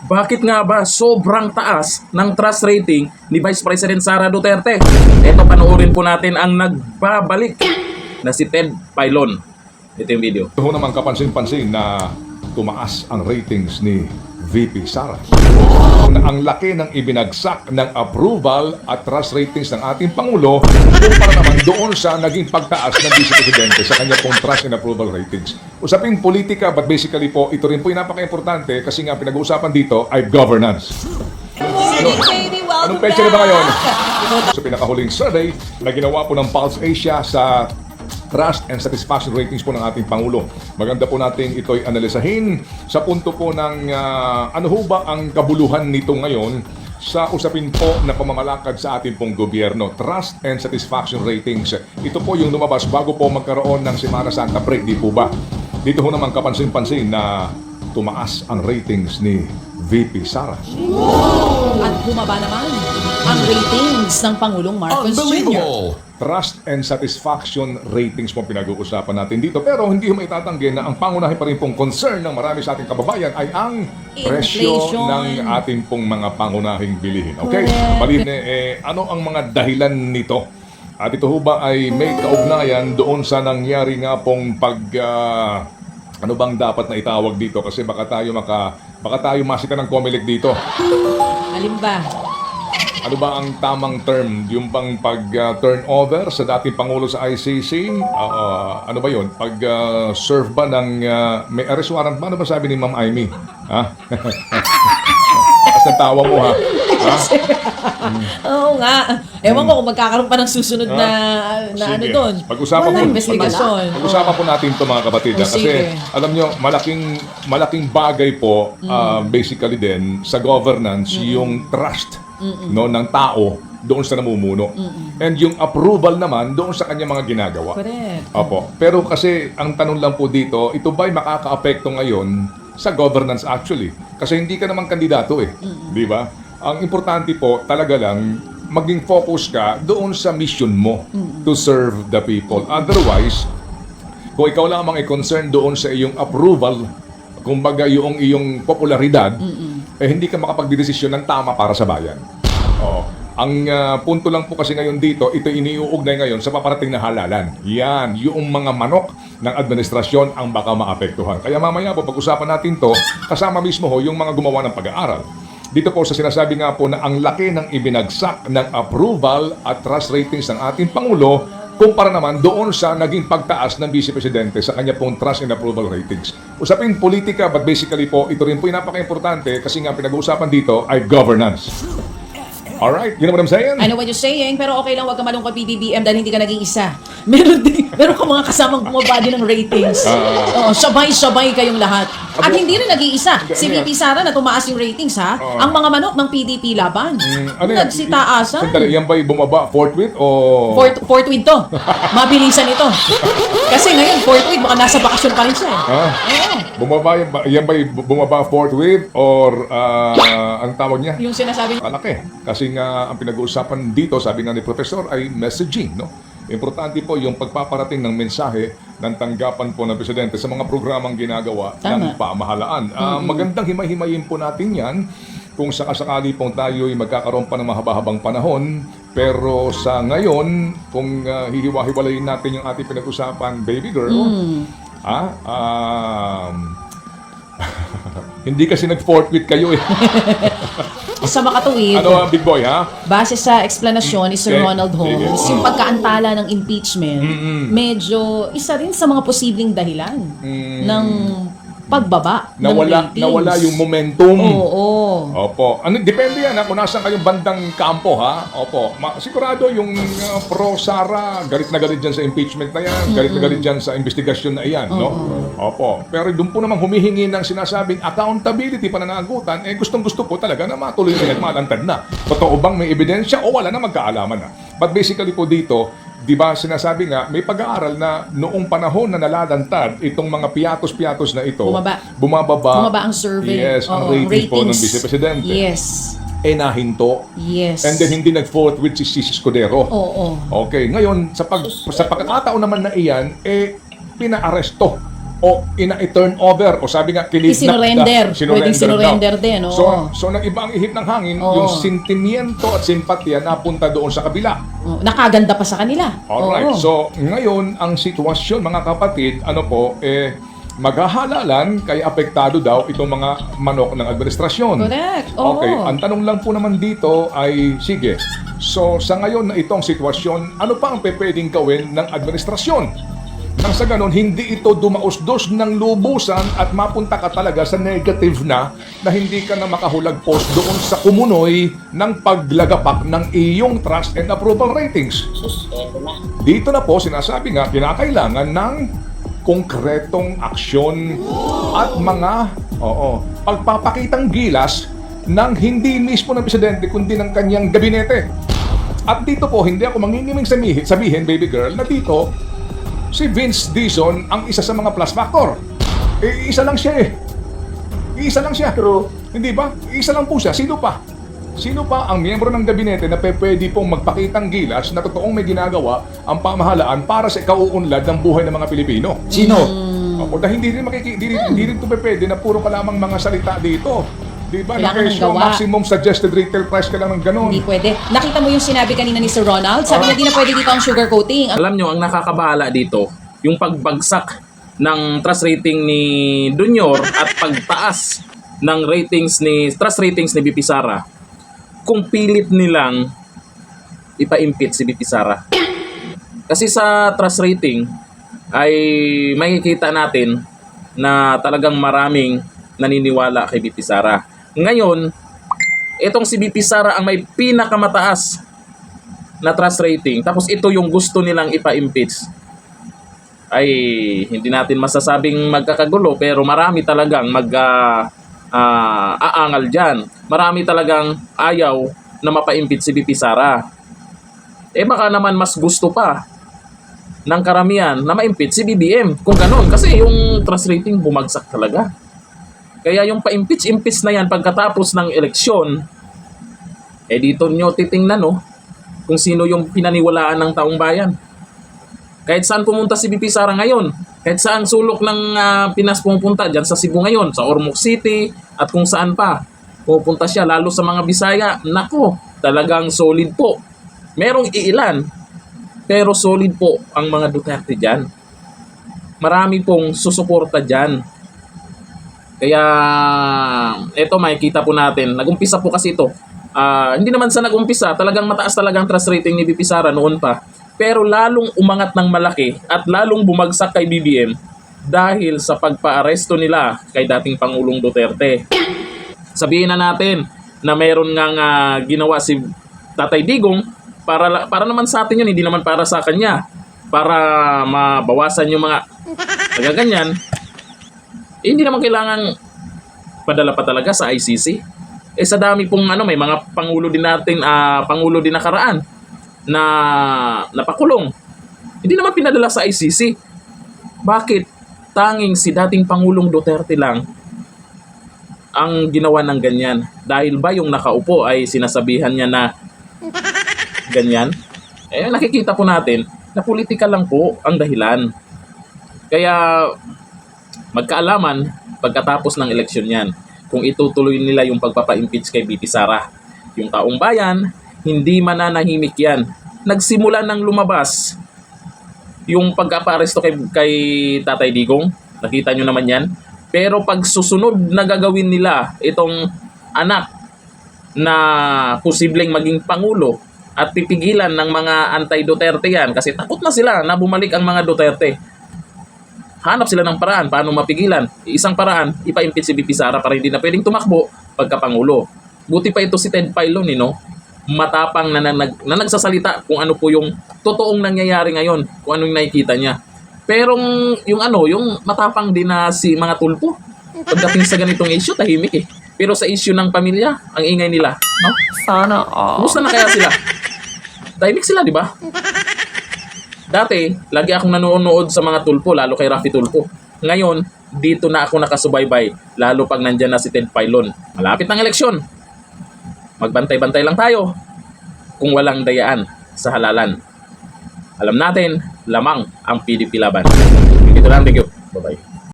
Bakit nga ba sobrang taas ng trust rating ni Vice President Sara Duterte? Ito, panoorin po natin ang nagbabalik na si Ted Filon. Ito yung video. Ito ho naman kapansin-pansin na tumaas ang ratings ni VP Sara. Ang laki ng ibinagsak ng approval at trust ratings ng ating Pangulo kumpara naman doon sa naging pagtaas ng Vice Presidente sa kanya pong trust and approval ratings. Usaping politika, but basically po, ito rin po yung napaka-importante kasi nga pinag-uusapan dito ay governance. Anong pecha na ba ngayon? Sa pinakahuling survey na ginawa po ng Pulse Asia sa trust and satisfaction ratings po ng ating Pangulo. Maganda po natin ito'y analisahin sa punto po ng ano ho ba ang kabuluhan nito ngayon sa usapin po na pamamalakad sa ating pong gobyerno. Trust and satisfaction ratings. Ito po yung lumabas bago po magkaroon ng Semana Santa break, di po ba? Dito ho naman kapansin-pansin na tumaas ang ratings ni VP Sara. At bumaba naman ang ratings ng Pangulong Marcos Jr. Trust and satisfaction ratings po pinag-uusapan natin dito. Pero hindi mo itatanggi na ang pangunahin pa rin pong concern ng marami sa ating kababayan ay ang presyo ng ating pong mga pangunahing bilihin. Okay? Baliw ano ang mga dahilan nito? At ito ho ba ay may kaugnayan doon sa nangyari nga pong ano bang dapat na itawag dito? Kasi baka tayo masika ng COMELEC dito. Alin ba? Ano ba ang tamang term? Yung bang pag-turnover sa dating Pangulo sa ICC? Ano ba yun? Pag-serve ba ng may arrest warrant ba? Ano ba sabi ni Ma'am Amy? Ha? As tawa mo, ha? Oo nga. Ewan ko kung magkakaroon pa ng susunod na ano doon. Pag-usapan po, investigasyon. pag-usapan po natin ito, mga kapatid. Kasi alam nyo, malaking bagay po basically din sa governance yung trust no, ng tao doon sa namumuno. And yung approval naman doon sa kanya mga ginagawa. Correct. Opo. Pero kasi ang tanong lang po dito, ito ba'y makaka-apekto ngayon sa governance actually? Kasi hindi ka naman kandidato eh. Di ba? Ang importante po talaga lang maging focus ka doon sa mission mo to serve the people. Otherwise, kung ikaw lamang ay concerned doon sa iyong approval, kumbaga yung iyong popularidad, hindi ka makapagdedesisyon ng tama para sa bayan. Ang punto lang po kasi ngayon dito, ito iniuugnay ngayon sa paparating na halalan. Yan, yung mga manok ng administrasyon ang baka maapektuhan. Kaya mamaya po, pag-usapan natin to, kasama mismo ho yung mga gumawa ng pag-aaral. Dito po sa sinasabi nga po na ang laki ng ibinagsak ng approval at trust ratings ng ating Pangulo kumpara naman doon sa naging pagtaas ng Vice Presidente sa kanya pong trust and approval ratings. Usaping politika, but basically po, ito rin po yung napaka-importante kasi nga pinag-uusapan dito ay governance. Alright, you know what I'm saying? I know what you're saying, pero okay lang, wag ka malungkot PBBM dahil hindi ka naging isa. Meron ka mga kasamang bumaba din ng ratings. Oo, sabay-sabay kayong lahat. At hindi rin nag-iisa. Si VP Sara na tumaas yung ratings, ha? Ang mga manok ng PDP laban. Ano yan? Nagsitaasan. Sandali, yan ba'y bumaba forthwith o... Forthwith to. Mabilisan ito. Kasi ngayon, forthwith, baka nasa bakasyon pa rin siya. Bumaba yan ba'y bumaba forthwith or ang tawag niya? Yung sinasabi Malaki. Kasi nga ang pinag-uusapan dito, sabi nga ni Professor, ay messaging, no? Importante po yung pagpaparating ng mensahe ng tanggapan po ng Presidente sa mga programang ginagawa ng pamahalaan. Magandang himay-himayin po natin yan kung sakasakali pong tayo ay magkakaroon pa ng mahaba-habang panahon. Pero sa ngayon, kung hihiwa-hiwalayin natin yung ating pinag-usapan, baby girl, hindi kasi nag-forthwith kayo eh. sa makatuwid. Ano big boy, ha? Base sa explanation ni Sir Okay. Ronald Holmes, yung pagkaantala ng impeachment, medyo isa rin sa mga posibleng dahilan ng pagbaba ng ratings. Nawala yung momentum. Oo. Opo. Depende yan, ha? Kung nasan kayong bandang kampo, ha? Opo. Sigurado yung pro-Sara, galit na galit dyan sa impeachment na yan, galit na galit dyan sa investigasyon na iyan, no? Opo. Pero doon po namang humihingi ng sinasabing accountability, pananagutan, gustong-gusto po talaga na matuloy na yan, malantad na. Totoo bang may ebidensya o wala na magkaalaman na? But basically po dito, di ba sinasabi nga, may pag-aaral na noong panahon na nalalantad itong mga piatos-piatos na ito, bumababa ang survey. Yes, ang ratings po ng Vice Presidente. Yes. Nahinto. Yes. And then hindi nag-forthwith si Escudero. Oo. Okay, ngayon sa pagkakataon naman na iyan, pinaaresto o ina-turn over o sabi nga Isinurrender. Pwedeng sinurrender daw. din, oo. So nag-iba ang ihip ng hangin, Oo. yung sentimiento at simpatya napunta doon sa kabila. Oh, nakaganda pa sa kanila. Alright, Oo. so ngayon ang sitwasyon mga kapatid, maghahalalan kaya apektado daw itong mga manok ng administrasyon. Correct. Oo. Okay, ang tanong lang po naman dito ay, sige, so sa ngayon na itong sitwasyon, ano pa ang pwedeng gawin ng administrasyon? Nang sa ganon, hindi ito dumausdos ng lubusan at mapunta ka talaga sa negative na hindi ka na makahulagpos doon sa kumunoy ng paglagapak ng iyong trust and approval ratings. Dito na po, sinasabi nga, kinakailangan ng konkretong aksyon at mga pagpapakitang gilas ng hindi mismo ng presidente kundi ng kanyang gabinete. At dito po, hindi ako mangingiming sabihin, baby girl, na dito si Vince Dizon ang isa sa mga plus factor. Isa lang siya eh. Isa lang siya. True. Hindi ba? Isa lang po siya. Sino pa? Sino pa ang miyembro ng gabinete na pwede pong magpakitang gilas na totoong may ginagawa ang pamahalaan para sa ikauunlad ng buhay ng mga Pilipino? Sino? O dahil hindi rin ito pwede na puro ka lamang mga salita dito. Di ba? Na Kailangan ng presyo, gawa. maximum suggested retail price ka lang ng ganun. Hindi pwede. Nakita mo yung sinabi kanina ni Sir Ronald? Sabi niya, di na pwede dito ang sugar coating. Alam nyo, ang nakakabahala dito, yung pagbagsak ng trust rating ni Junior at pagtaas ng trust ratings ni BP Sara, kung pilit nilang ipa-impeach si BP Sara. Kasi sa trust rating ay makikita natin na talagang maraming naniniwala kay BP Sara. Ngayon, itong si BP Sara ang may pinakamataas na trust rating, tapos ito yung gusto nilang ipa-impeach, ay hindi natin masasabing magkakagulo, pero marami talagang aangal dyan. Marami talagang ayaw na mapa-impeach si BP Sara. Baka naman mas gusto pa ng karamihan na ma-impeach si BBM. Kung gano'n, kasi yung trust rating bumagsak talaga. Kaya yung pa-impeach na yan pagkatapos ng eleksyon, dito nyo titingnan kung sino yung pinaniwalaan ng taong bayan. Kahit saan pumunta si BP Sara ngayon, kahit saan sulok ng Pinas pumunta, dyan sa Cebu ngayon, sa Ormoc City, at kung saan pa, pupunta siya, lalo sa mga Bisaya, nako, talagang solid po. Merong iilan, pero solid po ang mga Duterte dyan. Marami pong susuporta dyan. Kaya, eto makikita po natin, nag-umpisa po kasi ito. Hindi naman sa nag-umpisa, talagang mataas talagang trust rating ni BP Sara noon pa. Pero lalong umangat ng malaki at lalong bumagsak kay BBM dahil sa pagpaaresto nila kay dating Pangulong Duterte. Sabihin na natin na mayroon ngang ginawa si Tatay Digong para naman sa atin yun, hindi naman para sa kanya. Para mabawasan yung mga nagaganyan. Hindi naman kailangan padala pa talaga sa ICC. Sa dami pong may mga pangulo din natin, pangulo din nakaraan na napakulong. Hindi naman pinadala sa ICC. Bakit tanging si dating Pangulong Duterte lang ang ginawa ng ganyan? Dahil ba yung nakaupo ay sinasabihan niya na ganyan? Nakikita po natin na politika lang po ang dahilan. Kaya magkaalaman pagkatapos ng eleksyon yan kung itutuloy nila yung pagpapa-impeach kay BP Sara. Yung taong bayan, hindi mananahimik yan. Nagsimula nang lumabas yung pagkapa-aresto kay Tatay Digong. Nakita nyo naman yan. Pero pag susunod na gagawin nila itong anak na posibleng maging pangulo at pipigilan ng mga anti-Duterte yan kasi takot na sila na bumalik ang mga Duterte. Hanap sila ng paraan paano mapigilan. Isang paraan, ipa-impeach si BP Sara para hindi na pwedeng tumakbo pagkapangulo. Buti pa ito si Ted Filon, matapang na nagsasalita kung ano po yung totoong nangyayari ngayon, kung anong nakikita niya. Pero yung matapang din na si mga tulpo, pagdating sa ganitong issue, tahimik Pero sa issue ng pamilya, ang ingay nila. No? Sana all. Kumusta na kaya sila? Tahimik sila, di ba? Dati, lagi akong nanonood sa mga tulpo, lalo kay Raffy Tulpo. Ngayon, dito na ako nakasubaybay, lalo pag nandyan na si Ted Filon. Malapit ng eleksyon. Magbantay-bantay lang tayo kung walang dayaan sa halalan. Alam natin, lamang ang PDP laban. Dito lang, thank you. Bye-bye.